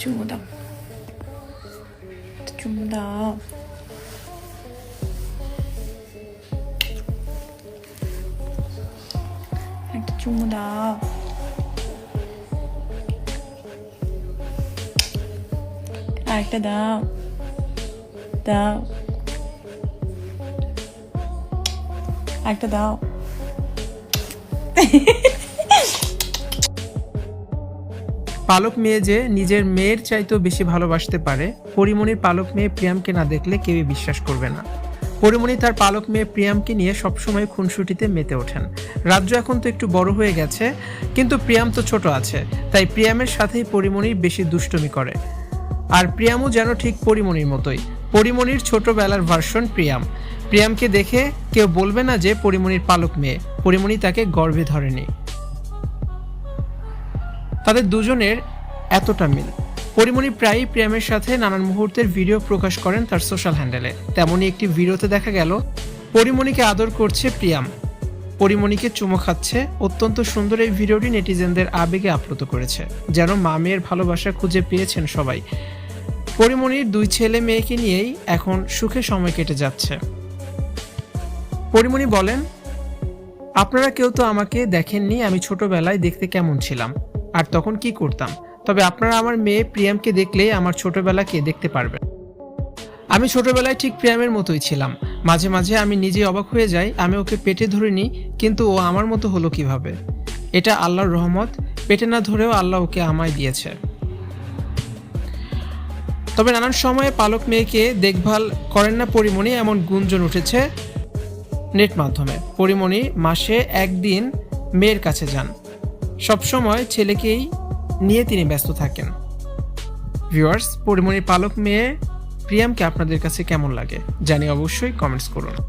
চুমু দাও, চুমু দাও। একটা চুমু দাও। আরেকটা দাও, দাও, আরেকটা দাও। পালক মেয়ে যে নিজের মেয়ের চাইতেও বেশি ভালোবাসতে পারে, পরিমণির পালক মেয়ে প্রিয়ামকে না দেখলে কেউই বিশ্বাস করবে না। পরিমণি তার পালক মেয়ে প্রিয়ামকে নিয়ে সবসময় খুনসুটিতে মেতে ওঠেন। রাজ্য এখন তো একটু বড় হয়ে গেছে, কিন্তু প্রিয়াম তো ছোট আছে, তাই প্রিয়ামের সাথেই পরিমণি বেশি দুষ্টুমি করে। আর প্রিয়ামও যেন ঠিক পরিমণির মতোই, পরিমণির ছোটবেলার ভার্সন প্রিয়াম। প্রিয়ামকে দেখে কেউ বলবে না যে পরিমণির পালক মেয়ে, পরিমণি তাকে গর্ভে ধরেনি। তাদের দুজনের এতটা মিল। পরিমণি প্রায়ই প্রিয়ামের সাথে নানান মুহূর্তের ভিডিও প্রকাশ করেন তার সোশ্যাল হ্যান্ডেলে। তেমনই একটি ভিডিওতে দেখা গেল পরিমণিকে আদর করছে প্রিয়াম, পরিমণিকে চুমো খাচ্ছে। অত্যন্ত সুন্দর এই ভিডিওটি নেটিজেনদের আবেগে আপ্লুত করেছে, যেন মা মেয়ের ভালোবাসা খুঁজে পেয়েছেন সবাই। পরিমণির 2 ছেলে মেয়েকে নিয়েই এখন সুখে সময় কেটে যাচ্ছে। পরিমণি বলেন, আপনারা কেউ তো আমাকে দেখেননি আমি ছোটবেলায় দেখতে কেমন ছিলাম আর তখন কি করতাম, তবে আপনারা আমার মেয়ে প্রিয়ামকে দেখলেই আমার ছোটবেলাকে দেখতে পারবেন। আমি ছোটবেলায় ঠিক প্রিয়ামের মতোই ছিলাম। মাঝে মাঝে আমি নিজে অবাক হয়ে যাই, আমি ওকে পেটে ধরিনি, কিন্তু ও আমার মতো হলো কিভাবে। এটা আল্লাহর রহমত, পেটে না ধরেও আল্লাহ ওকে আমায় দিয়েছে। তবে নানান সময়ে পালক মেয়েকে দেখভাল করেন না পরিমণি, এমন গুঞ্জন উঠেছে নেট মাধ্যমে। পরিমণি মাসে 1 দিন মেয়ের কাছে যান, সবসময় ছেলেকেই নিয়ে তিনি ব্যস্ত থাকেন। ভিউয়ার্স, পরিমণির পালক মেয়ে প্রিয়ামকে আপনাদের কাছে কেমন লাগে জানিয়ে অবশ্যই কমেন্টস করুন।